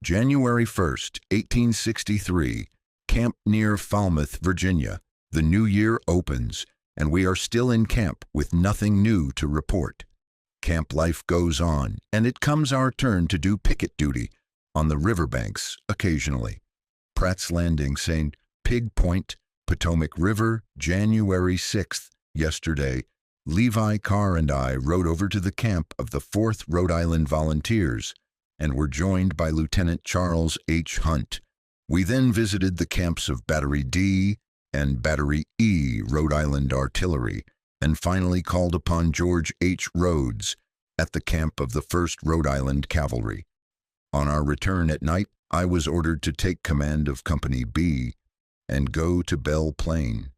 January 1st, 1863, camp near Falmouth, Virginia. The new year opens, and we are still in camp with nothing new to report. Camp life goes on, and it comes our turn to do picket duty on the riverbanks occasionally. Pratt's Landing, St. Pig Point, Potomac River, January 6th, yesterday. Levi Carr and I rode over to the camp of the 4th Rhode Island Volunteers and were joined by Lieutenant Charles H. Hunt. We then visited the camps of Battery D and Battery E Rhode Island Artillery, and finally called upon George H. Rhodes at the camp of the 1st Rhode Island Cavalry. On our return at night, I was ordered to take command of Company B and go to Belle Plain.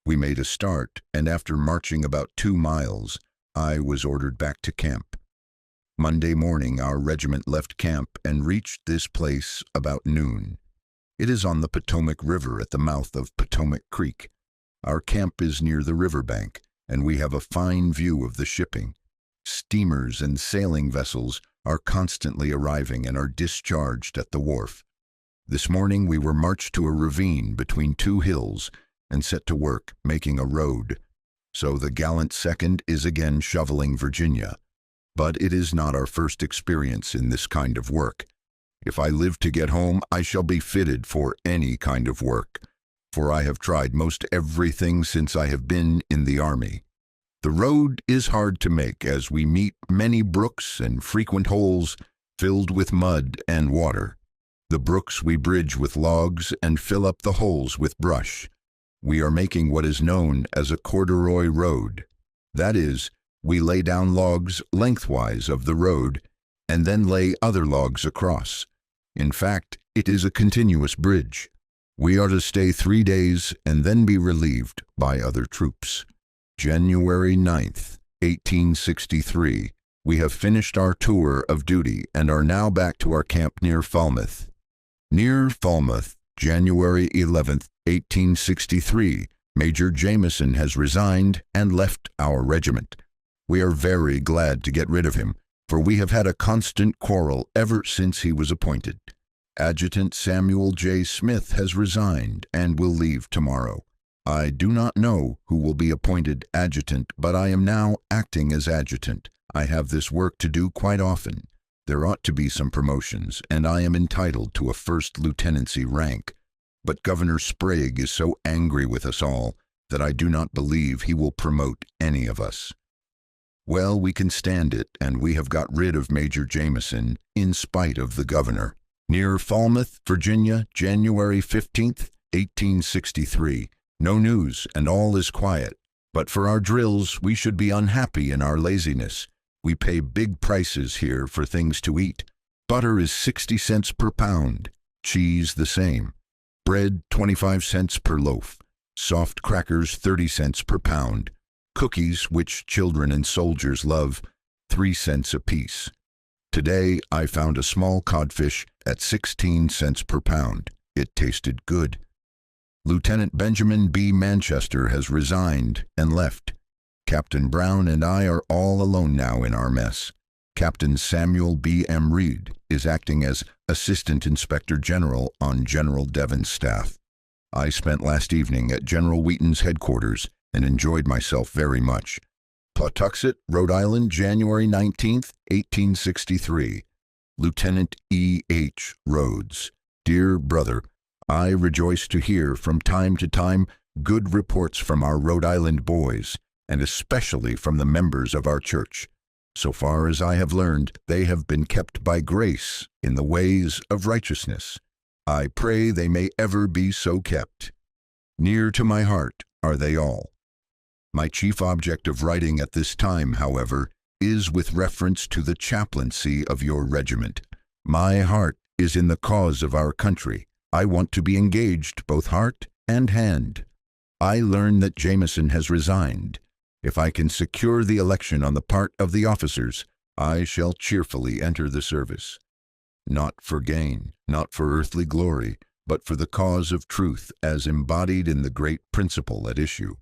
We made a start, and after marching about 2 miles, I was ordered back to camp. Monday morning, our regiment left camp and reached this place about noon. It is on the Potomac River at the mouth of Potomac Creek. Our camp is near the riverbank, and we have a fine view of the shipping. Steamers and sailing vessels are constantly arriving and are discharged at the wharf. This morning we were marched to a ravine between 2 hills and set to work making a road. So the gallant 2nd is again shoveling Virginia. But it is not our first experience in this kind of work. If I live to get home, I shall be fitted for any kind of work, for I have tried most everything since I have been in the Army. The road is hard to make, as we meet many brooks and frequent holes filled with mud and water. The brooks we bridge with logs and fill up the holes with brush. We are making what is known as a corduroy road. That is, we lay down logs lengthwise of the road and then lay other logs across. In fact, it is a continuous bridge. We are to stay 3 days and then be relieved by other troops. January 9th, 1863. We have finished our tour of duty and are now back to our camp near Falmouth. Near Falmouth, January 11th, 1863, Major Jameson has resigned and left our regiment. We are very glad to get rid of him, for we have had a constant quarrel ever since he was appointed. Adjutant Samuel J. Smith has resigned and will leave tomorrow. I do not know who will be appointed adjutant, but I am now acting as adjutant. I have this work to do quite often. There ought to be some promotions, and I am entitled to a first lieutenancy rank. But Governor Sprague is so angry with us all that I do not believe he will promote any of us. Well, we can stand it, and we have got rid of Major Jameson in spite of the governor. Near Falmouth, Virginia, January 15th, 1863. No news, and all is quiet. But for our drills, we should be unhappy in our laziness. We pay big prices here for things to eat. Butter is 60 cents per pound, cheese the same. Bread, 25 cents per loaf. Soft crackers, 30 cents per pound. Cookies, which children and soldiers love, 3 cents apiece. Today, I found a small codfish at 16 cents per pound. It tasted good. Lieutenant Benjamin B. Manchester has resigned and left. Captain Brown and I are all alone now in our mess. Captain Samuel B. M. Reed is acting as Assistant Inspector General on General Devon's staff. I spent last evening at General Wheaton's headquarters and enjoyed myself very much. Pawtuxet, Rhode Island, January 19th, 1863. Lieutenant E. H. Rhodes. Dear brother, I rejoice to hear from time to time good reports from our Rhode Island boys, and especially from the members of our church. So far as I have learned, they have been kept by grace in the ways of righteousness. I pray they may ever be so kept. Near to my heart are they all. My chief object of writing at this time, however, is with reference to the chaplaincy of your regiment. My heart is in the cause of our country. I want to be engaged both heart and hand. I learn that Jameson has resigned. If I can secure the election on the part of the officers, I shall cheerfully enter the service. Not for gain, not for earthly glory, but for the cause of truth as embodied in the great principle at issue,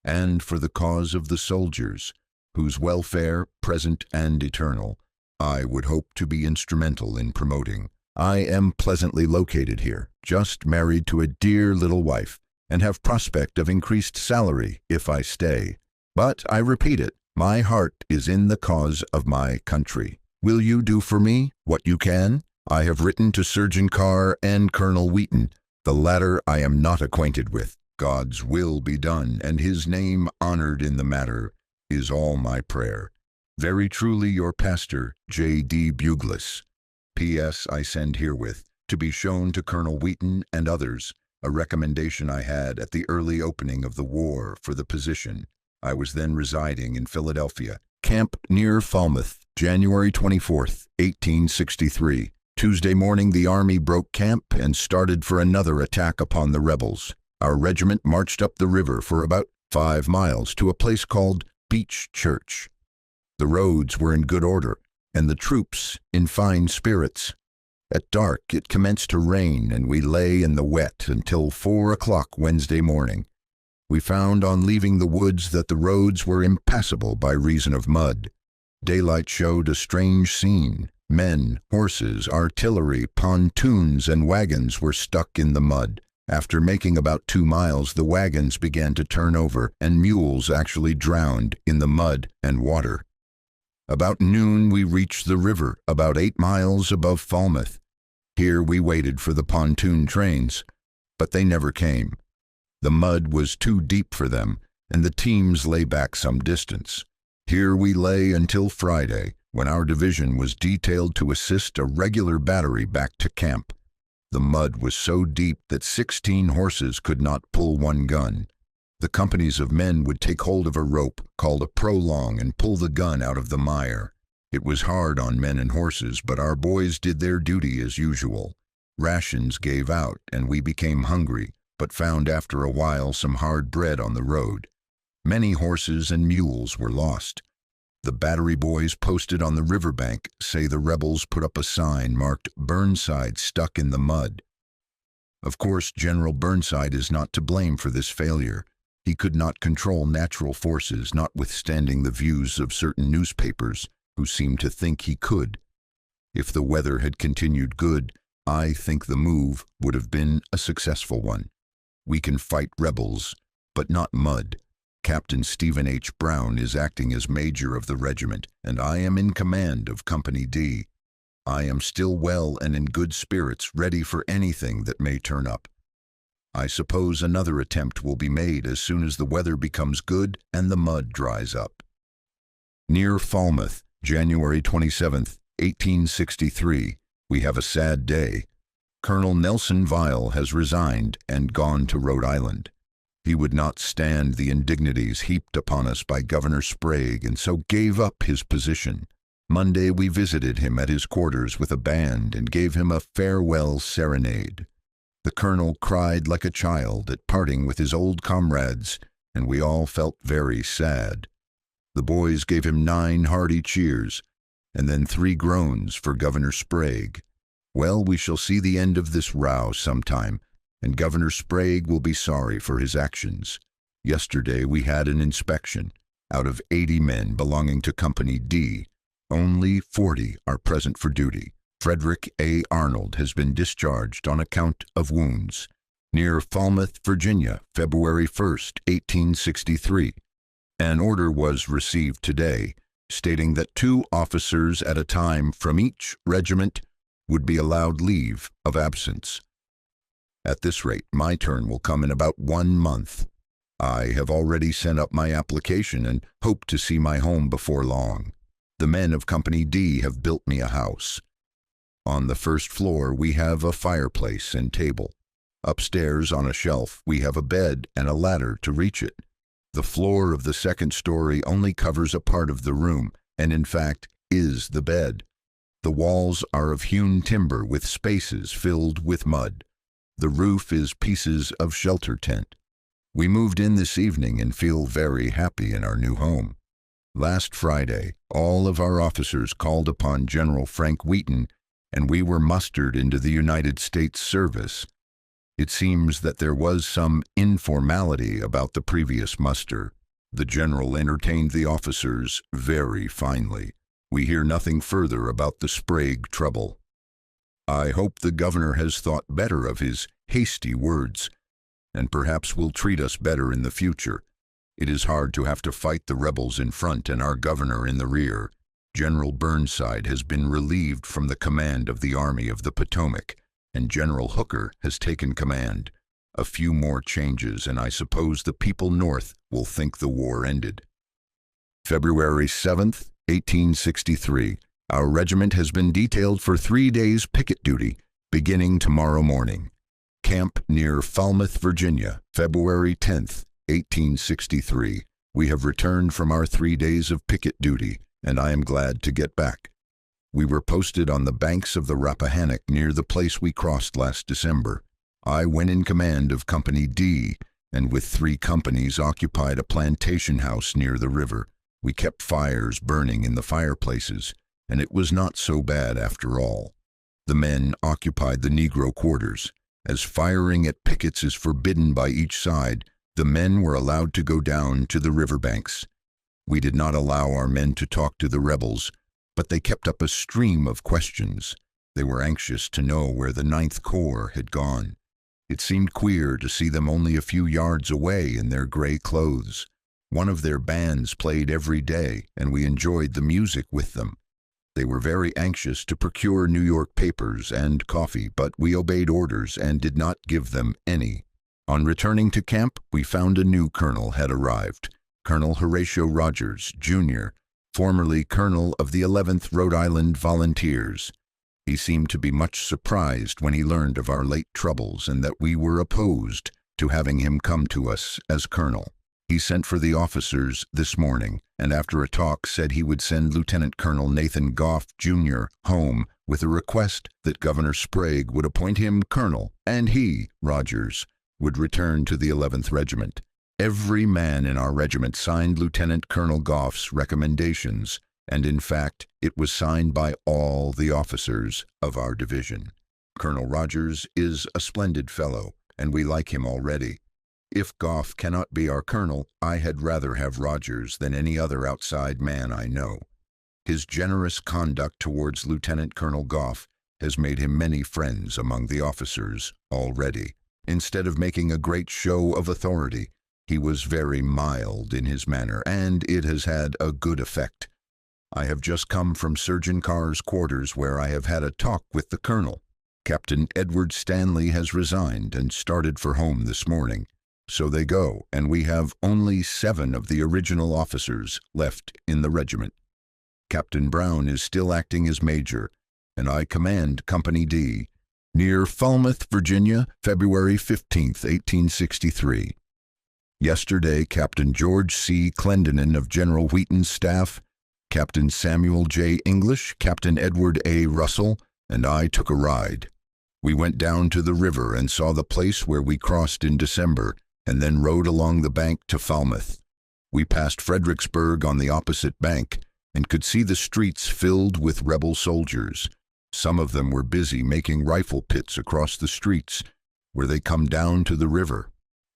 and for the cause of the soldiers, whose welfare, present and eternal, I would hope to be instrumental in promoting. I am pleasantly located here, just married to a dear little wife, and have prospect of increased salary if I stay. But I repeat it, my heart is in the cause of my country. Will you do for me what you can? I have written to Surgeon Carr and Colonel Wheaton. The latter I am not acquainted with. God's will be done, and his name honored in the matter, is all my prayer. Very truly your pastor, J.D. Buglas. P.S. I send herewith, to be shown to Colonel Wheaton and others, a recommendation I had at the early opening of the war for the position. I was then residing in Philadelphia. Camp near Falmouth, January 24th, 1863. Tuesday morning the army broke camp and started for another attack upon the rebels. Our regiment marched up the river for about 5 miles to a place called Beach Church. The roads were in good order, and the troops in fine spirits. At dark it commenced to rain, and we lay in the wet until 4 o'clock Wednesday morning. We found on leaving the woods that the roads were impassable by reason of mud. Daylight showed a strange scene. Men, horses, artillery, pontoons, and wagons were stuck in the mud. After making about 2 miles, the wagons began to turn over, and mules actually drowned in the mud and water. About noon we reached the river, about 8 miles above Falmouth. Here we waited for the pontoon trains, but they never came. The mud was too deep for them, and the teams lay back some distance. Here we lay until Friday, when our division was detailed to assist a regular battery back to camp. The mud was so deep that 16 horses could not pull one gun. The companies of men would take hold of a rope called a prolong and pull the gun out of the mire. It was hard on men and horses, but our boys did their duty as usual. Rations gave out, and we became hungry, but found after a while some hard bread on the road. Many horses and mules were lost. The battery boys posted on the riverbank say the rebels put up a sign marked "Burnside stuck in the mud." Of course, General Burnside is not to blame for this failure. He could not control natural forces, notwithstanding the views of certain newspapers who seemed to think he could. If the weather had continued good, I think the move would have been a successful one. We can fight rebels, but not mud. Captain Stephen H. Brown is acting as major of the regiment, and I am in command of Company D. I am still well and in good spirits, ready for anything that may turn up. I suppose another attempt will be made as soon as the weather becomes good and the mud dries up. Near Falmouth, January 27th, 1863, we have a sad day. Colonel Nelson Vial has resigned and gone to Rhode Island. He would not stand the indignities heaped upon us by Governor Sprague, and so gave up his position. Monday we visited him at his quarters with a band and gave him a farewell serenade. The colonel cried like a child at parting with his old comrades, and we all felt very sad. The boys gave him 9 hearty cheers, and then 3 groans for Governor Sprague. Well, we shall see the end of this row sometime, and Governor Sprague will be sorry for his actions. Yesterday we had an inspection. Out of 80 men belonging to Company D, only 40 are present for duty. Frederick A. Arnold has been discharged on account of wounds. Near Falmouth, Virginia, February 1st, 1863. An order was received today stating that 2 officers at a time from each regiment would be allowed leave of absence. At this rate, my turn will come in about 1 month. I have already sent up my application and hope to see my home before long. The men of Company D have built me a house. On the first floor we have a fireplace and table. Upstairs on a shelf we have a bed and a ladder to reach it. The floor of the second story only covers a part of the room, and in fact is the bed. The walls are of hewn timber with spaces filled with mud. The roof is pieces of shelter tent. We moved in this evening and feel very happy in our new home. Last Friday, all of our officers called upon General Frank Wheaton, and we were mustered into the United States service. It seems that there was some informality about the previous muster. The general entertained the officers very finely. We hear nothing further about the Sprague trouble. I hope the governor has thought better of his hasty words, and perhaps will treat us better in the future. It is hard to have to fight the rebels in front and our governor in the rear. General Burnside has been relieved from the command of the Army of the Potomac, and General Hooker has taken command. A few more changes, and I suppose the people north will think the war ended. February 7th, 1863. Our regiment has been detailed for 3 days picket duty, beginning tomorrow morning. Camp near Falmouth, Virginia, February 10th, 1863. We have returned from our 3 days of picket duty, and I am glad to get back. We were posted on the banks of the Rappahannock near the place we crossed last December. I went in command of Company D, and with 3 companies occupied a plantation house near the river. We kept fires burning in the fireplaces, and it was not so bad after all. The men occupied the Negro quarters. As firing at pickets is forbidden by each side, the men were allowed to go down to the riverbanks. We did not allow our men to talk to the rebels, but they kept up a stream of questions. They were anxious to know where the 9th Corps had gone. It seemed queer to see them only a few yards away in their gray clothes. One of their bands played every day, and we enjoyed the music with them. They were very anxious to procure New York papers and coffee, but we obeyed orders and did not give them any. On returning to camp, we found a new colonel had arrived, Colonel Horatio Rogers, Jr., formerly colonel of the 11th Rhode Island Volunteers. He seemed to be much surprised when he learned of our late troubles and that we were opposed to having him come to us as colonel. He sent for the officers this morning, and after a talk said he would send Lieutenant Colonel Nathan Goff, Jr. home with a request that Governor Sprague would appoint him colonel, and he, Rogers, would return to the 11th Regiment. Every man in our regiment signed Lieutenant Colonel Goff's recommendations, and in fact, it was signed by all the officers of our division. Colonel Rogers is a splendid fellow, and we like him already. If Goff cannot be our colonel, I had rather have Rogers than any other outside man I know. His generous conduct towards Lieutenant Colonel Goff has made him many friends among the officers already. Instead of making a great show of authority, he was very mild in his manner, and it has had a good effect. I have just come from Surgeon Carr's quarters, where I have had a talk with the colonel. Captain Edward Stanley has resigned and started for home this morning. So they go, and we have only 7 of the original officers left in the regiment. Captain Brown is still acting as major, and I command Company D, near Falmouth, Virginia, February 15th, 1863. Yesterday, Captain George C. Clendenin of General Wheaton's staff, Captain Samuel J. English, Captain Edward A. Russell, and I took a ride. We went down to the river and saw the place where we crossed in December, and then rode along the bank to Falmouth. We passed Fredericksburg on the opposite bank, and could see the streets filled with rebel soldiers. Some of them were busy making rifle pits across the streets, where they come down to the river.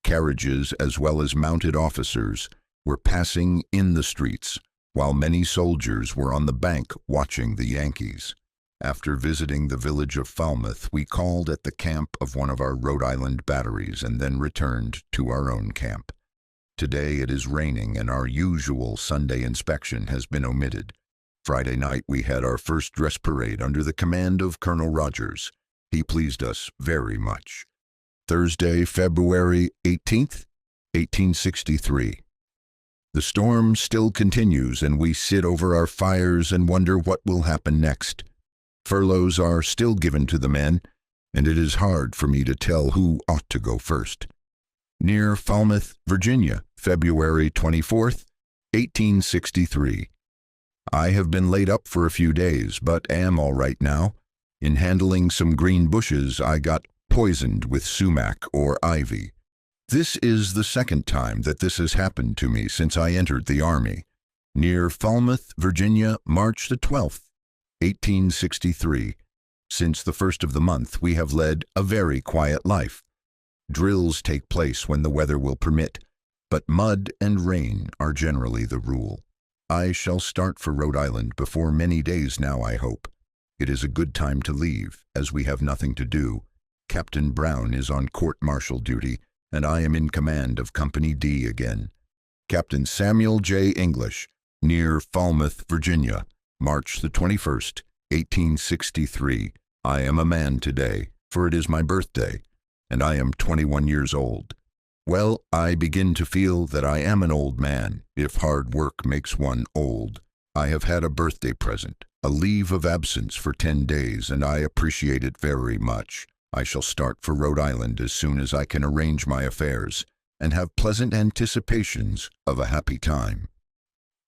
Carriages, as well as mounted officers, were passing in the streets, while many soldiers were on the bank watching the Yankees. After visiting the village of Falmouth, we called at the camp of one of our Rhode Island batteries and then returned to our own camp. Today it is raining, and our usual Sunday inspection has been omitted. Friday night we had our first dress parade under the command of Colonel Rogers. He pleased us very much. Thursday, February 18th, 1863. The storm still continues, and we sit over our fires and wonder what will happen next. Furloughs are still given to the men, and it is hard for me to tell who ought to go first. Near Falmouth, Virginia, February 24th, 1863. I have been laid up for a few days, but am all right now. In handling some green bushes, I got poisoned with sumac or ivy. This is the second time that this has happened to me since I entered the Army. Near Falmouth, Virginia, March the 12th, 1863. Since the first of the month, we have led a very quiet life. Drills take place when the weather will permit, but mud and rain are generally the rule. I shall start for Rhode Island before many days now, I hope. It is a good time to leave, as we have nothing to do. Captain Brown is on court-martial duty, and I am in command of Company D again. Captain Samuel J. English, near Falmouth, Virginia, March the 21st, 1863. I am a man today, for it is my birthday, and I am 21 years old. Well, I begin to feel that I am an old man, if hard work makes one old. I have had a birthday present, a leave of absence for 10 days, and I appreciate it very much. I shall start for Rhode Island as soon as I can arrange my affairs, and have pleasant anticipations of a happy time.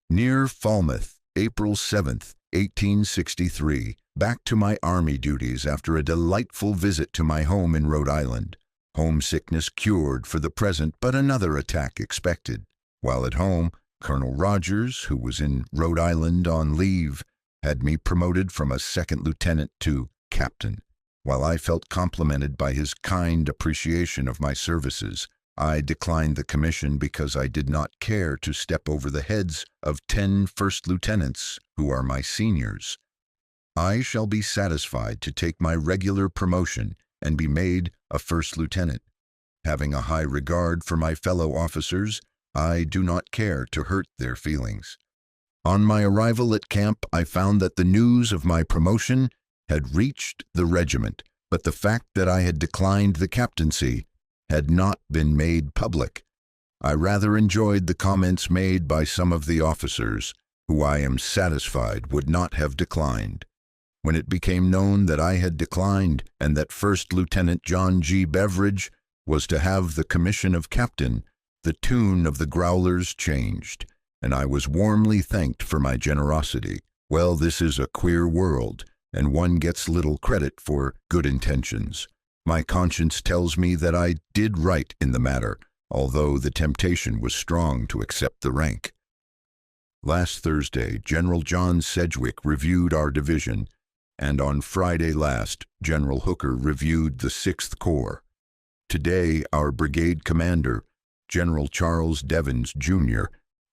Near Falmouth, April 7th, 1863. Back to my army duties after a delightful visit to my home in Rhode Island. Homesickness cured for the present, but another attack expected. While at home, Colonel Rogers, who was in Rhode Island on leave, had me promoted from a second lieutenant to captain. While I felt complimented by his kind appreciation of my services, I declined the commission because I did not care to step over the heads of 10 first lieutenants who are my seniors. I shall be satisfied to take my regular promotion and be made a first lieutenant. Having a high regard for my fellow officers, I do not care to hurt their feelings. On my arrival at camp, I found that the news of my promotion had reached the regiment, but the fact that I had declined the captaincy had not been made public. I rather enjoyed the comments made by some of the officers, who I am satisfied would not have declined. When it became known that I had declined and that First Lieutenant John G. Beveridge was to have the commission of captain, the tune of the growlers changed, and I was warmly thanked for my generosity. Well, this is a queer world, and one gets little credit for good intentions. My conscience tells me that I did right in the matter, although the temptation was strong to accept the rank. Last Thursday, General John Sedgwick reviewed our division, and on Friday last, General Hooker reviewed the 6th Corps. Today, our brigade commander, General Charles Devens, Jr.,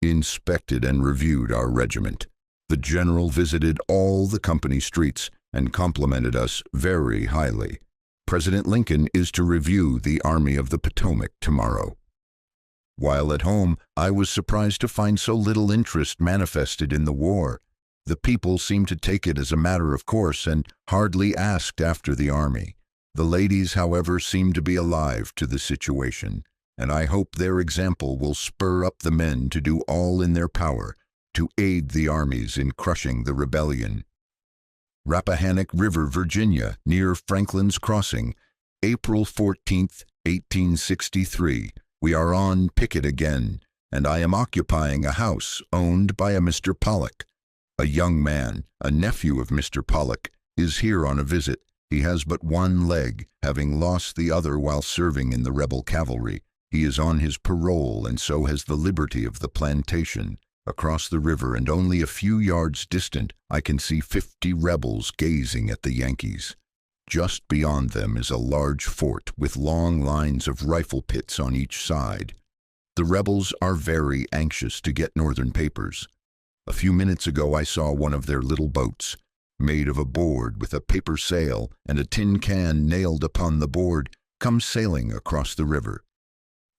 inspected and reviewed our regiment. The general visited all the company streets and complimented us very highly. President Lincoln is to review the Army of the Potomac tomorrow. While at home, I was surprised to find so little interest manifested in the war. The people seemed to take it as a matter of course and hardly asked after the army. The ladies, however, seemed to be alive to the situation, and I hope their example will spur up the men to do all in their power to aid the armies in crushing the rebellion. Rappahannock River, Virginia, near Franklin's Crossing, April 14th, 1863. We are on Picket again, and I am occupying a house owned by a Mr. Pollock. A young man, a nephew of Mr. Pollock, is here on a visit. He has but one leg, having lost the other while serving in the rebel cavalry. He is on his parole, and so has the liberty of the plantation. Across the river and only a few yards distant, I can see 50 rebels gazing at the Yankees. Just beyond them is a large fort with long lines of rifle pits on each side. The rebels are very anxious to get Northern papers. A few minutes ago I saw one of their little boats, made of a board with a paper sail and a tin can nailed upon the board, come sailing across the river.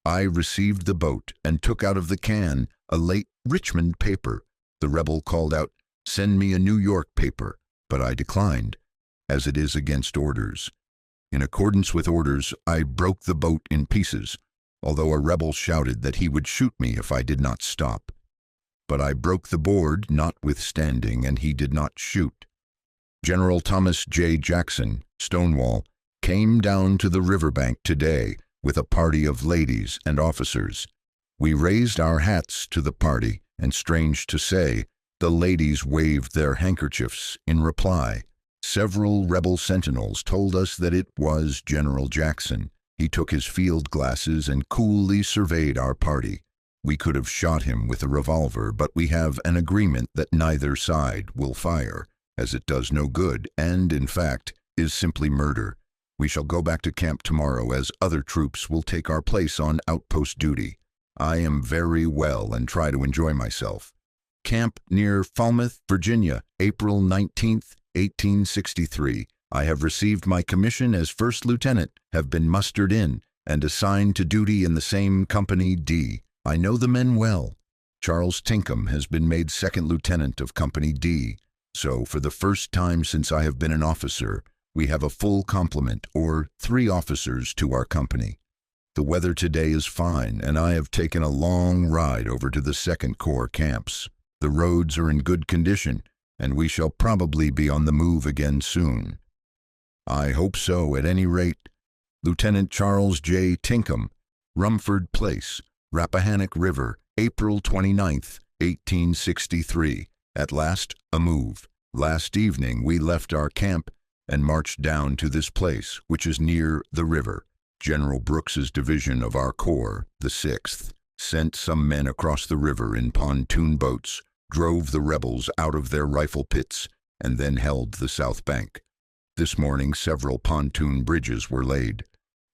I received the boat and took out of the can a late Richmond paper. The rebel called out, "Send me a New York paper," but I declined, as it is against orders. In accordance with orders, I broke the boat in pieces, although a rebel shouted that he would shoot me if I did not stop. But I broke the board notwithstanding, and he did not shoot. General Thomas J. Jackson, Stonewall, came down to the riverbank today with a party of ladies and officers. We raised our hats to the party, and strange to say, the ladies waved their handkerchiefs in reply. Several rebel sentinels told us that it was General Jackson. He took his field glasses and coolly surveyed our party. We could have shot him with a revolver, but we have an agreement that neither side will fire, as it does no good and, in fact, is simply murder. We shall go back to camp tomorrow, as other troops will take our place on outpost duty. I am very well and try to enjoy myself. Camp near Falmouth, Virginia, April 19th, 1863. I have received my commission as first lieutenant, have been mustered in, and assigned to duty in the same Company D. I know the men well. Charles Tinkham has been made second lieutenant of Company D, so for the first time since I have been an officer, we have a full complement, or 3 officers, to our company. The weather today is fine, and I have taken a long ride over to the 2nd Corps camps. The roads are in good condition, and we shall probably be on the move again soon. I hope so, at any rate. Lieutenant Charles J. Tinkham, Rumford Place, Rappahannock River, April 29th, 1863. At last, a move. Last evening we left our camp and marched down to this place, which is near the river. General Brooks's division of our corps, the 6th, sent some men across the river in pontoon boats, drove the rebels out of their rifle pits, and then held the south bank. This morning several pontoon bridges were laid.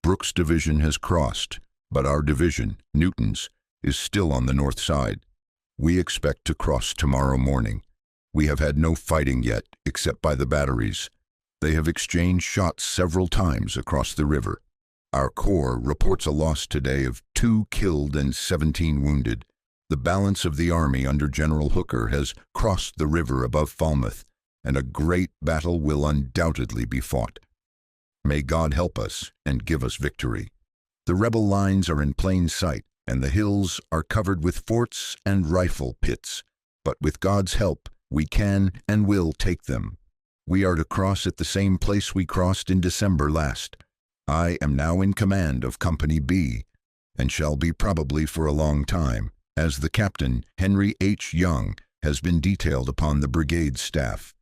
Brooks' division has crossed, but our division, Newton's, is still on the north side. We expect to cross tomorrow morning. We have had no fighting yet, except by the batteries. They have exchanged shots several times across the river. Our corps reports a loss today of 2 killed and 17 wounded. The balance of the army under General Hooker has crossed the river above Falmouth, and a great battle will undoubtedly be fought. May God help us and give us victory. The rebel lines are in plain sight, and the hills are covered with forts and rifle pits. But with God's help, we can and will take them. We are to cross at the same place we crossed in December last. I am now in command of Company B, and shall be probably for a long time, as the captain, Henry H. Young, has been detailed upon the brigade staff.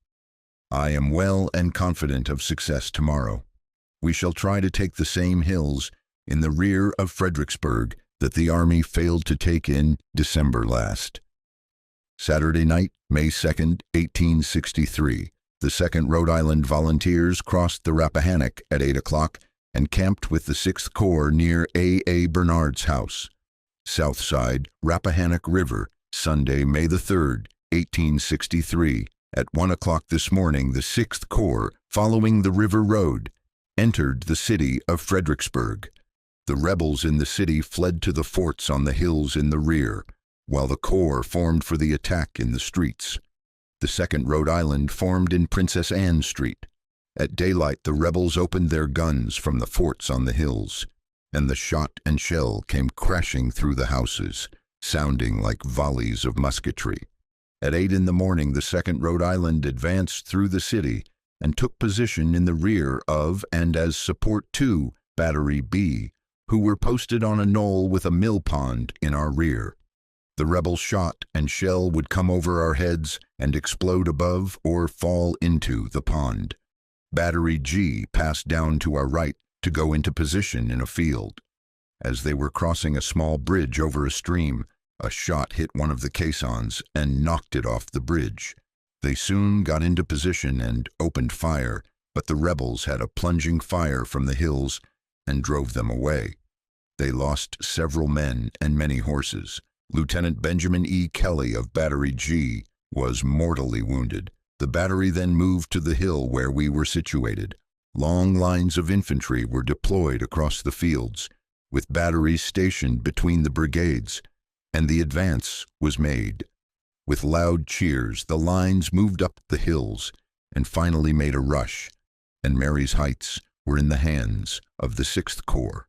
I am well and confident of success tomorrow. We shall try to take the same hills in the rear of Fredericksburg that the army failed to take in December last. Saturday night, May 2nd, 1863, the 2nd Rhode Island Volunteers crossed the Rappahannock at 8 o'clock and camped with the 6th Corps near A. Bernard's house. South side, Rappahannock River, Sunday, May the 3rd, 1863. At 1 o'clock this morning, the 6th Corps, following the river road, entered the city of Fredericksburg. The rebels in the city fled to the forts on the hills in the rear, while the Corps formed for the attack in the streets. The 2nd Rhode Island formed in Princess Anne Street. At daylight, the rebels opened their guns from the forts on the hills, and the shot and shell came crashing through the houses, sounding like volleys of musketry. At 8 in the morning, the 2nd Rhode Island advanced through the city and took position in the rear of and as support to Battery B, who were posted on a knoll with a mill pond in our rear. The rebel shot and shell would come over our heads and explode above or fall into the pond. Battery G passed down to our right to go into position in a field. As they were crossing a small bridge over a stream, a shot hit one of the caissons and knocked it off the bridge. They soon got into position and opened fire, but the rebels had a plunging fire from the hills and drove them away. They lost several men and many horses. Lieutenant Benjamin E. Kelly of Battery G was mortally wounded. The battery then moved to the hill where we were situated. Long lines of infantry were deployed across the fields, with batteries stationed between the brigades, and the advance was made. With loud cheers, the lines moved up the hills and finally made a rush, and Mary's Heights were in the hands of the 6th Corps.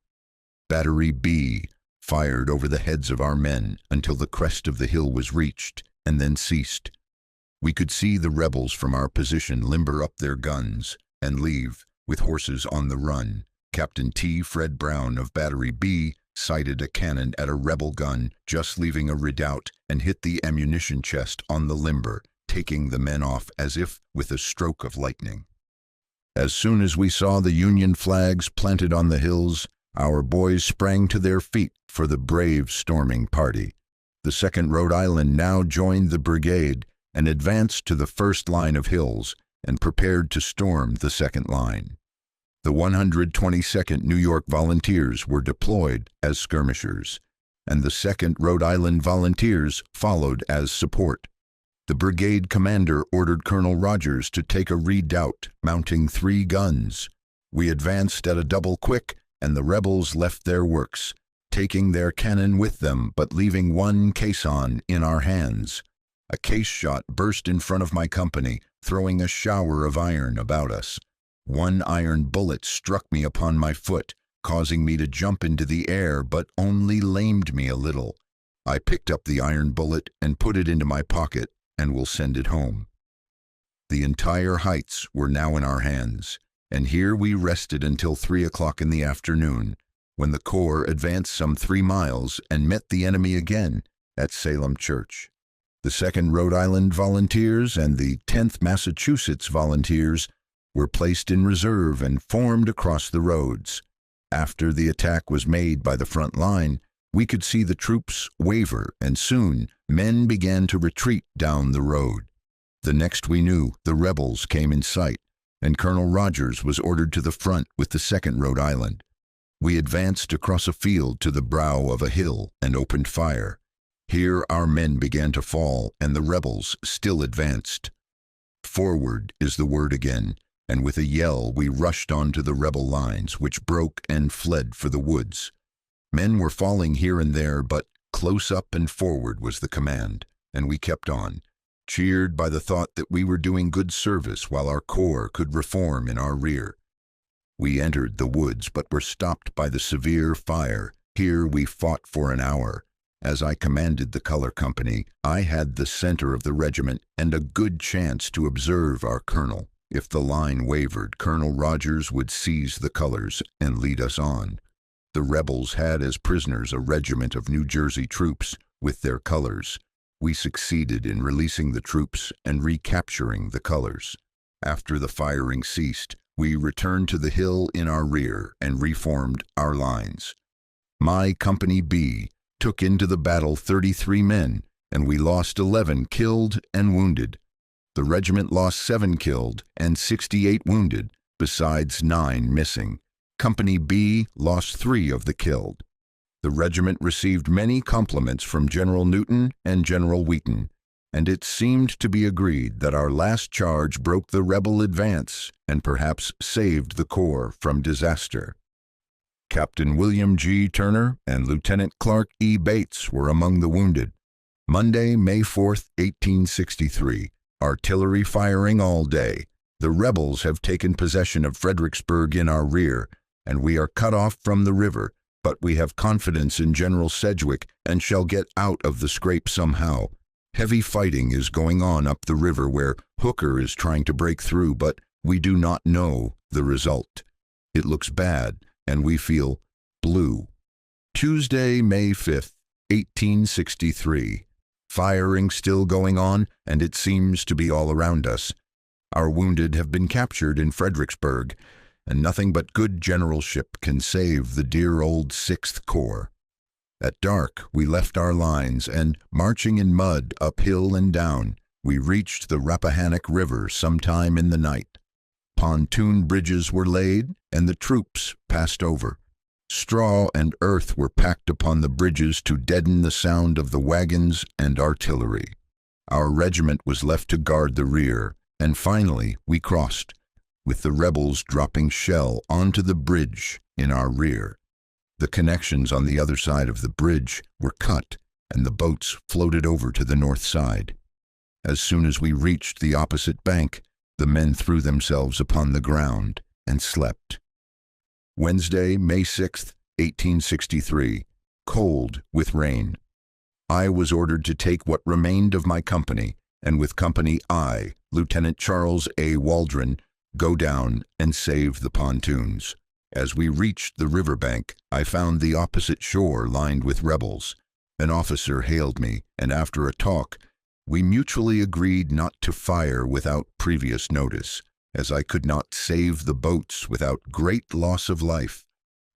Battery B fired over the heads of our men until the crest of the hill was reached and then ceased. We could see the rebels from our position limber up their guns and leave, with horses on the run. Captain T. Fred Brown of Battery B sighted a cannon at a rebel gun just leaving a redoubt and hit the ammunition chest on the limber, taking the men off as if with a stroke of lightning. As soon as we saw the Union flags planted on the hills, our boys sprang to their feet for the brave storming party. The 2nd Rhode Island now joined the brigade and advanced to the first line of hills and prepared to storm the second line. The 122nd New York Volunteers were deployed as skirmishers, and the 2nd Rhode Island Volunteers followed as support. The brigade commander ordered Colonel Rogers to take a redoubt, mounting 3 guns. We advanced at a double quick, and the rebels left their works, taking their cannon with them but leaving 1 caisson in our hands. A case shot burst in front of my company, throwing a shower of iron about us. 1 iron bullet struck me upon my foot, causing me to jump into the air, but only lamed me a little. I picked up the iron bullet and put it into my pocket, and will send it home. The entire heights were now in our hands, and here we rested until 3 o'clock in the afternoon, when the Corps advanced some 3 miles and met the enemy again at Salem Church. The 2nd Rhode Island Volunteers and the 10th Massachusetts Volunteers were placed in reserve and formed across the roads. After the attack was made by the front line, we could see the troops waver, and soon men began to retreat down the road. The next we knew, the rebels came in sight, and Colonel Rogers was ordered to the front with the 2nd Rhode Island. We advanced across a field to the brow of a hill and opened fire. Here our men began to fall, and the rebels still advanced. Forward is the word again, and with a yell we rushed onto the rebel lines, which broke and fled for the woods. Men were falling here and there, but close up and forward was the command, and we kept on, cheered by the thought that we were doing good service while our corps could reform in our rear. We entered the woods, but were stopped by the severe fire. Here we fought for an hour. As I commanded the color company, I had the center of the regiment and a good chance to observe our colonel. If the line wavered, Colonel Rogers would seize the colors and lead us on. The rebels had as prisoners a regiment of New Jersey troops with their colors. We succeeded in releasing the troops and recapturing the colors. After the firing ceased, we returned to the hill in our rear and reformed our lines. My Company B took into the battle 33 men, and we lost 11 killed and wounded. The regiment lost 7 killed and 68 wounded, besides 9 missing. Company B lost 3 of the killed. The regiment received many compliments from General Newton and General Wheaton, and it seemed to be agreed that our last charge broke the rebel advance and perhaps saved the Corps from disaster. Captain William G. Turner and Lieutenant Clark E. Bates were among the wounded. Monday, May 4, 1863. Artillery firing all day. The rebels have taken possession of Fredericksburg in our rear, and we are cut off from the river, but we have confidence in General Sedgwick and shall get out of the scrape somehow. Heavy fighting is going on up the river where Hooker is trying to break through, but we do not know the result. It looks bad, and we feel blue. Tuesday, May 5th, 1863. Firing still going on, and it seems to be all around us. Our wounded have been captured in Fredericksburg, and nothing but good generalship can save the dear old 6th Corps. At dark, we left our lines, and, marching in mud uphill and down, we reached the Rappahannock River sometime in the night. Pontoon bridges were laid, and the troops passed over. Straw and earth were packed upon the bridges to deaden the sound of the wagons and artillery. Our regiment was left to guard the rear, and finally we crossed, with the rebels dropping shell onto the bridge in our rear. The connections on the other side of the bridge were cut, and the boats floated over to the north side. As soon as we reached the opposite bank, the men threw themselves upon the ground and slept. Wednesday, May 6, 1863. Cold with rain. I was ordered to take what remained of my company, and with Company I, Lieutenant Charles A. Waldron, go down and save the pontoons. As we reached the riverbank, I found the opposite shore lined with rebels. An officer hailed me, and after a talk, we mutually agreed not to fire without previous notice, as I could not save the boats without great loss of life.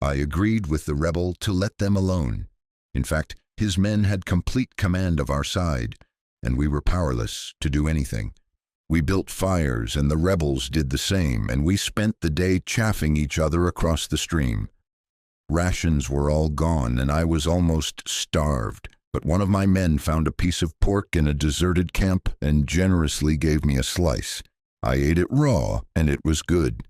I agreed with the rebel to let them alone. In fact, his men had complete command of our side, and we were powerless to do anything. We built fires, and the rebels did the same, and we spent the day chaffing each other across the stream. Rations were all gone, and I was almost starved, But one of my men found a piece of pork in a deserted camp and generously gave me a slice. I ate it raw, and it was good.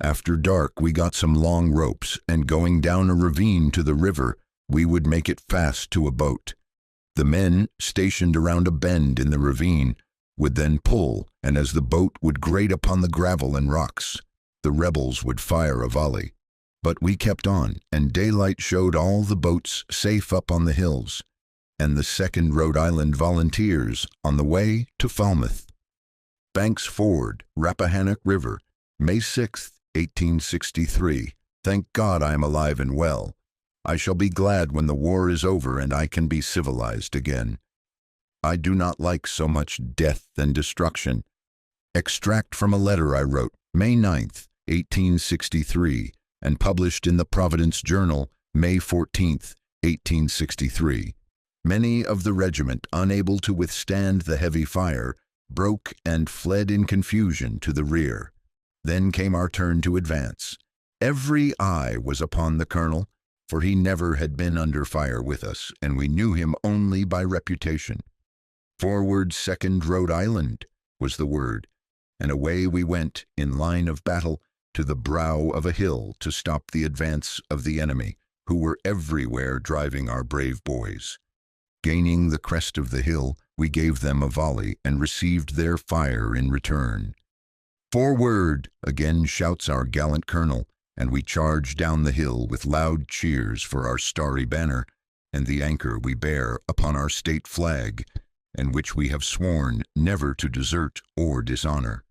After dark, we got some long ropes, and going down a ravine to the river, we would make it fast to a boat. The men, stationed around a bend in the ravine, would then pull, and as the boat would grate upon the gravel and rocks, the rebels would fire a volley. But we kept on, and daylight showed all the boats safe up on the hills, and the 2nd Rhode Island Volunteers on the way to Falmouth. Banks Ford, Rappahannock River, May 6, 1863. Thank God I am alive and well. I shall be glad when the war is over and I can be civilized again. I do not like so much death and destruction. Extract from a letter I wrote May 9, 1863, and published in the Providence Journal, May 14, 1863. Many of the regiment, unable to withstand the heavy fire, broke and fled in confusion to the rear. Then came our turn to advance. Every eye was upon the colonel, for he never had been under fire with us, and we knew him only by reputation. "Forward, 2nd Rhode Island," was the word, and away we went in line of battle to the brow of a hill to stop the advance of the enemy, who were everywhere driving our brave boys. Gaining the crest of the hill, we gave them a volley and received their fire in return. "Forward!" again shouts our gallant colonel, and we charge down the hill with loud cheers for our starry banner and the anchor we bear upon our state flag, and which we have sworn never to desert or dishonor.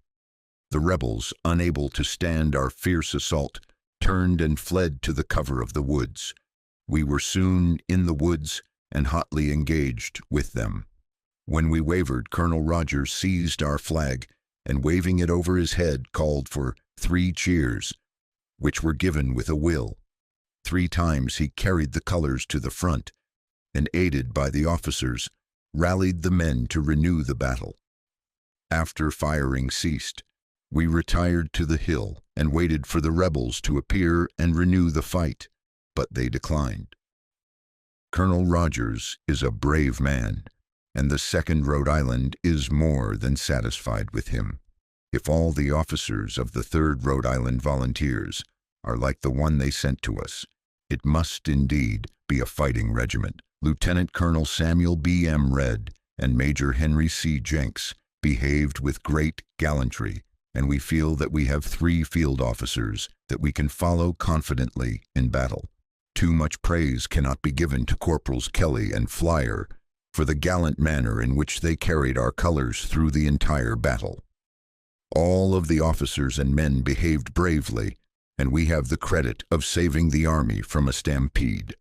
The rebels, unable to stand our fierce assault, turned and fled to the cover of the woods. We were soon in the woods and hotly engaged with them. When we wavered, Colonel Rogers seized our flag and, waving it over his head, called for 3 cheers, which were given with a will. 3 times he carried the colors to the front, and, aided by the officers, rallied the men to renew the battle. After firing ceased, we retired to the hill and waited for the rebels to appear and renew the fight, but they declined. Colonel Rogers is a brave man, and the 2nd Rhode Island is more than satisfied with him. If all the officers of the 3rd Rhode Island Volunteers are like the one they sent to us, it must indeed be a fighting regiment. Lieutenant Colonel Samuel B. M. Redd and Major Henry C. Jenks behaved with great gallantry, and we feel that we have 3 field officers that we can follow confidently in battle. Too much praise cannot be given to Corporals Kelly and Flyer for the gallant manner in which they carried our colors through the entire battle. All of the officers and men behaved bravely, and we have the credit of saving the army from a stampede.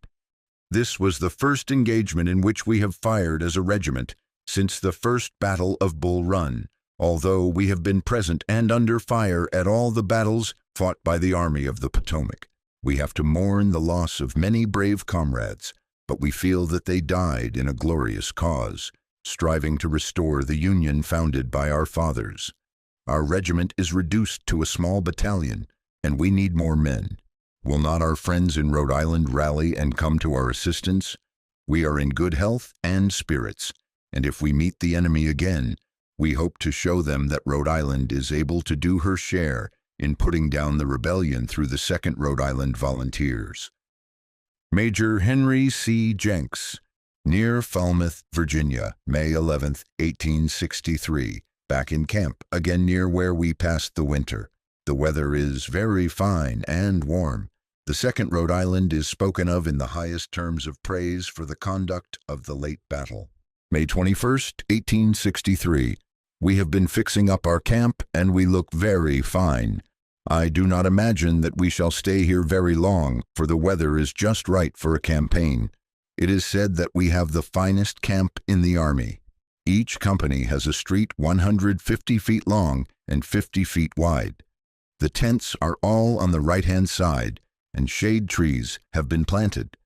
This was the first engagement in which we have fired as a regiment since the first Battle of Bull Run, although we have been present and under fire at all the battles fought by the Army of the Potomac. We have to mourn the loss of many brave comrades, but we feel that they died in a glorious cause, striving to restore the Union founded by our fathers. Our regiment is reduced to a small battalion, and we need more men. Will not our friends in Rhode Island rally and come to our assistance? We are in good health and spirits, and if we meet the enemy again, we hope to show them that Rhode Island is able to do her share in putting down the rebellion through the 2nd Rhode Island Volunteers. Major Henry C. Jenks, near Falmouth, Virginia, May 11, 1863, back in camp, again near where we passed the winter. The weather is very fine and warm. The 2nd Rhode Island is spoken of in the highest terms of praise for the conduct of the late battle. May 21, 1863. We have been fixing up our camp, and we look very fine. I do not imagine that we shall stay here very long, for the weather is just right for a campaign. It is said that we have the finest camp in the Army. Each company has a street 150 feet long and 50 feet wide. The tents are all on the right-hand side, and shade trees have been planted.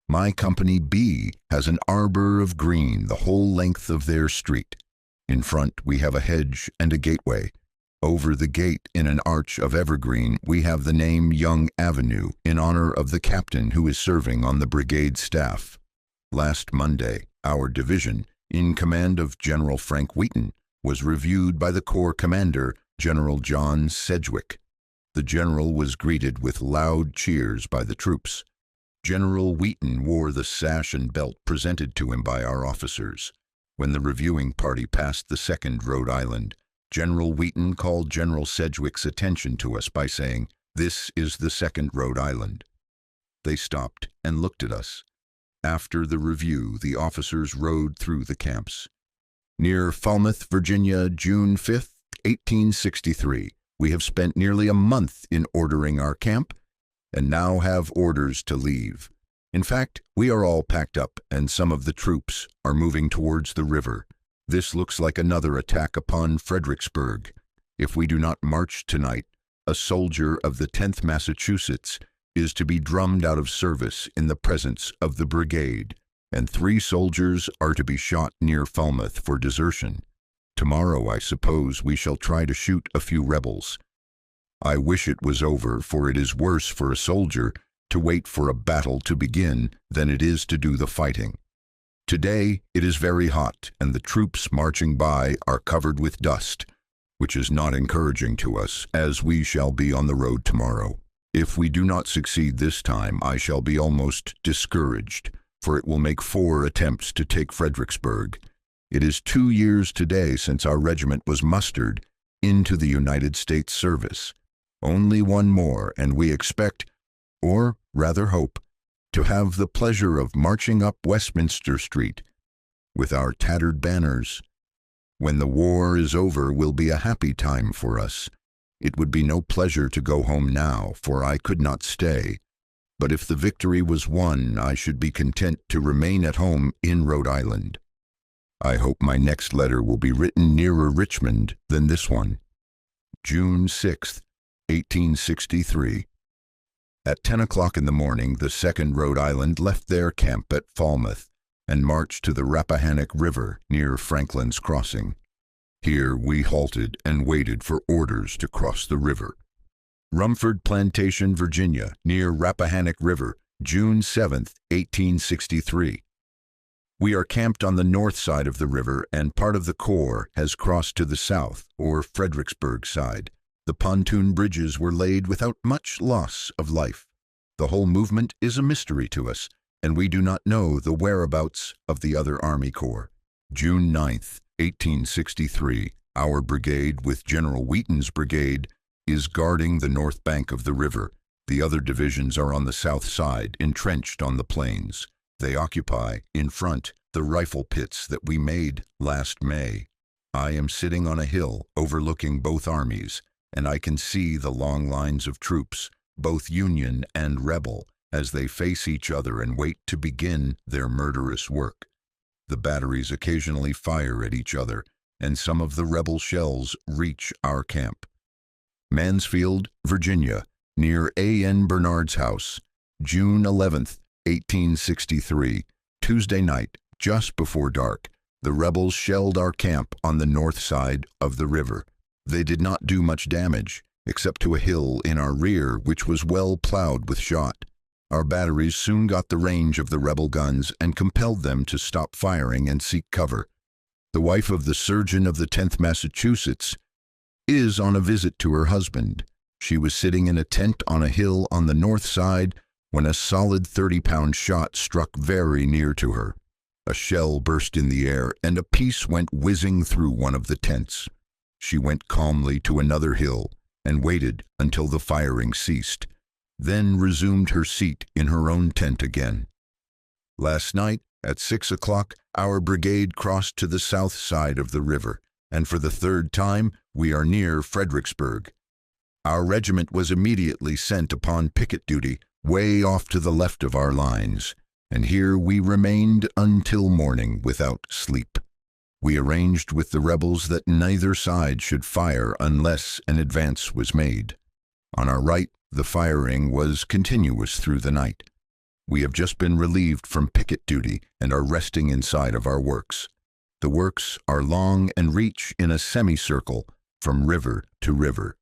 My Company B has an arbor of green the whole length of their street. In front we have a hedge and a gateway. Over the gate, in an arch of evergreen, we have the name Young Avenue, in honor of the captain who is serving on the brigade staff. Last Monday, Our division, in command of General Frank Wheaton, was reviewed by the Corps Commander, General John Sedgwick. The general was greeted with loud cheers by the troops. General Wheaton wore the sash and belt presented to him by our officers. When the reviewing party passed the 2nd Rhode Island, General Wheaton called General Sedgwick's attention to us by saying, "This is the 2nd Rhode Island." They stopped and looked at us. After the review, the officers rode through the camps. Near Falmouth, Virginia, June 5, 1863. We have spent nearly a month in ordering our camp, and now have orders to leave. In fact, we are all packed up, and some of the troops are moving towards the river. This looks like another attack upon Fredericksburg. If we do not march tonight, a soldier of the 10th Massachusetts is to be drummed out of service in the presence of the brigade, and 3 soldiers are to be shot near Falmouth for desertion. Tomorrow, I suppose, we shall try to shoot a few rebels. I wish it was over, for it is worse for a soldier to wait for a battle to begin than it is to do the fighting. Today it is very hot, and the troops marching by are covered with dust, which is not encouraging to us, as we shall be on the road tomorrow. If we do not succeed this time, I shall be almost discouraged, for it will make 4 attempts to take Fredericksburg. It is 2 years today since our regiment was mustered into the United States service. Only 1 more, and we expect, or rather hope, to have the pleasure of marching up Westminster Street with our tattered banners. When the war is over will be a happy time for us. It would be no pleasure to go home now, for I could not stay. But if the victory was won, I should be content to remain at home in Rhode Island. I hope my next letter will be written nearer Richmond than this one. June 6, 1863. At 10 o'clock in the morning, the 2nd Rhode Island left their camp at Falmouth and marched to the Rappahannock River near Franklin's Crossing. Here we halted and waited for orders to cross the river. Rumford Plantation, Virginia, near Rappahannock River, June 7, 1863. We are camped on the north side of the river, and part of the Corps has crossed to the south, or Fredericksburg side. The pontoon bridges were laid without much loss of life. The whole movement is a mystery to us, and we do not know the whereabouts of the other Army Corps. June 9, 1863. Our brigade, with General Wheaton's brigade, is guarding the north bank of the river. The other divisions are on the south side, entrenched on the plains. They occupy, in front, the rifle pits that we made last May. I am sitting on a hill overlooking both armies, and I can see the long lines of troops, both Union and Rebel, as they face each other and wait to begin their murderous work. The batteries occasionally fire at each other, and some of the Rebel shells reach our camp. Mansfield, Virginia, near A.N. Bernard's house, June 11, 1863, Tuesday night, just before dark. The rebels shelled our camp on the north side of the river. They did not do much damage, except to a hill in our rear which was well plowed with shot. Our batteries soon got the range of the rebel guns and compelled them to stop firing and seek cover. The wife of the surgeon of the 10th Massachusetts is on a visit to her husband. She was sitting in a tent on a hill on the north side when a solid 30-pound shot struck very near to her. A shell burst in the air, and a piece went whizzing through one of the tents. She went calmly to another hill and waited until the firing ceased, then resumed her seat in her own tent again. Last night, at 6 o'clock, our brigade crossed to the south side of the river, and for the 3rd time we are near Fredericksburg. Our regiment was immediately sent upon picket duty way off to the left of our lines, and here we remained until morning without sleep. We arranged with the rebels that neither side should fire unless an advance was made. On our right, the firing was continuous through the night. We have just been relieved from picket duty and are resting inside of our works. The works are long and reach in a semicircle from river to river.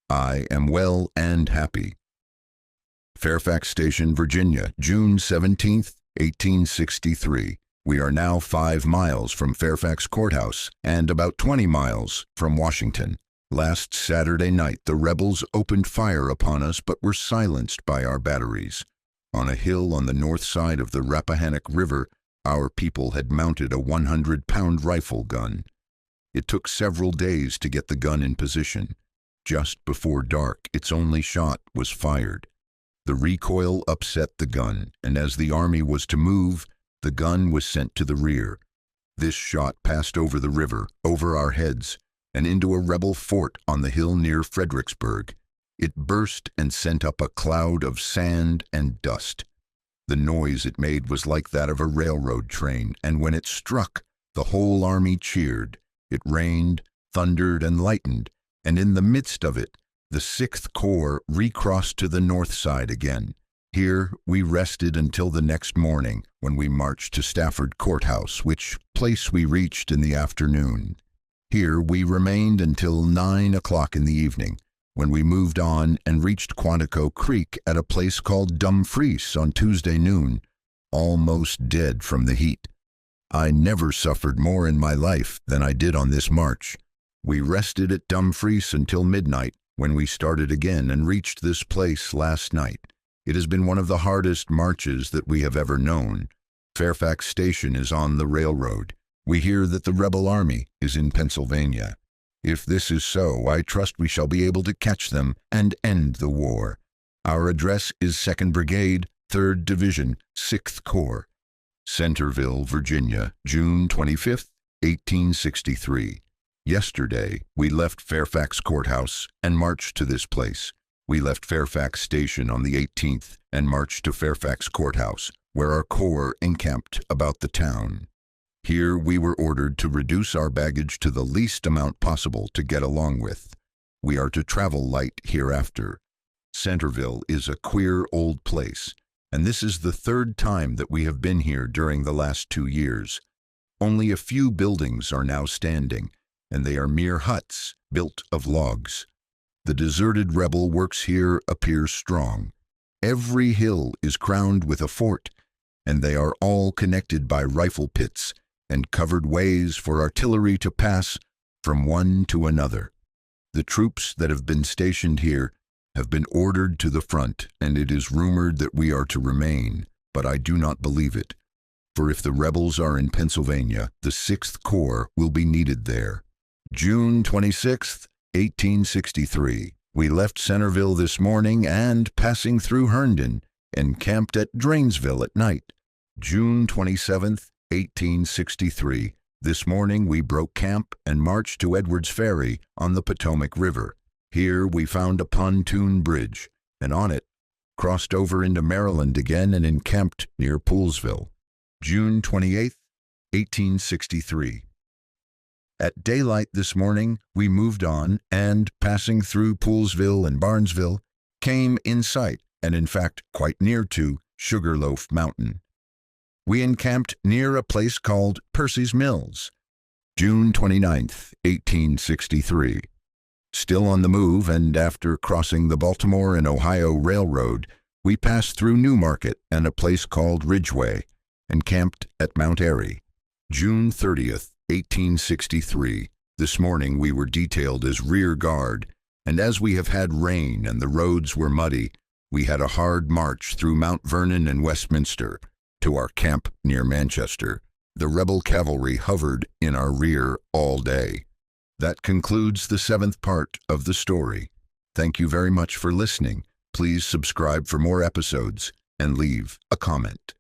I am well and happy. Fairfax Station, Virginia, June 17, 1863. We are now 5 miles from Fairfax Courthouse and about 20 miles from Washington. Last Saturday night, the rebels opened fire upon us but were silenced by our batteries. On a hill on the north side of the Rappahannock River, our people had mounted a 100-pound rifle gun. It took several days to get the gun in position. Just before dark, its only shot was fired. The recoil upset the gun, and as the army was to move, the gun was sent to the rear. This shot passed over the river, over our heads, and into a rebel fort on the hill near Fredericksburg. It burst and sent up a cloud of sand and dust. The noise it made was like that of a railroad train, and when it struck, the whole army cheered. It rained, thundered, and lightened, and in the midst of it, the 6th Corps recrossed to the north side again. Here we rested until the next morning, when we marched to Stafford Courthouse, which place we reached in the afternoon. Here we remained until 9 o'clock in the evening, when we moved on and reached Quantico Creek at a place called Dumfries on Tuesday noon, almost dead from the heat. I never suffered more in my life than I did on this march. We rested at Dumfries until midnight, when we started again and reached this place last night. It has been one of the hardest marches that we have ever known. Fairfax Station is on the railroad. We hear that the rebel army is in Pennsylvania. If this is so, I trust we shall be able to catch them and end the war. Our address is 2nd Brigade, 3rd Division, 6th Corps. Centerville, Virginia, June 25, 1863. Yesterday, we left Fairfax Courthouse and marched to this place. We left Fairfax Station on the 18th and marched to Fairfax Courthouse, where our corps encamped about the town. Here we were ordered to reduce our baggage to the least amount possible to get along with. We are to travel light hereafter. Centerville is a queer old place, and this is the 3rd time that we have been here during the last 2 years. Only a few buildings are now standing, and they are mere huts built of logs. The deserted rebel works here appears strong. Every hill is crowned with a fort, and they are all connected by rifle pits and covered ways for artillery to pass from one to another. The troops that have been stationed here have been ordered to the front, and it is rumored that we are to remain, but I do not believe it. For if the rebels are in Pennsylvania, the 6th Corps will be needed there. June 26, 1863. We left Centerville this morning and, passing through Herndon, encamped at Drainesville at night. June 27, 1863. This morning we broke camp and marched to Edwards Ferry on the Potomac River. Here we found a pontoon bridge, and on it crossed over into Maryland again and encamped near Poolesville. June 28, 1863. At daylight this morning, we moved on and, passing through Poolesville and Barnesville, came in sight, and in fact quite near to, Sugarloaf Mountain. We encamped near a place called Percy's Mills. June 29, 1863. Still on the move, and after crossing the Baltimore and Ohio Railroad, we passed through Newmarket and a place called Ridgeway, and camped at Mount Airy. June 30th, 1863. This morning we were detailed as rear guard, and as we have had rain and the roads were muddy, we had a hard march through Mount Vernon and Westminster to our camp near Manchester. The rebel cavalry hovered in our rear all day. That concludes the 7th part of the story. Thank you very much for listening. Please subscribe for more episodes and leave a comment.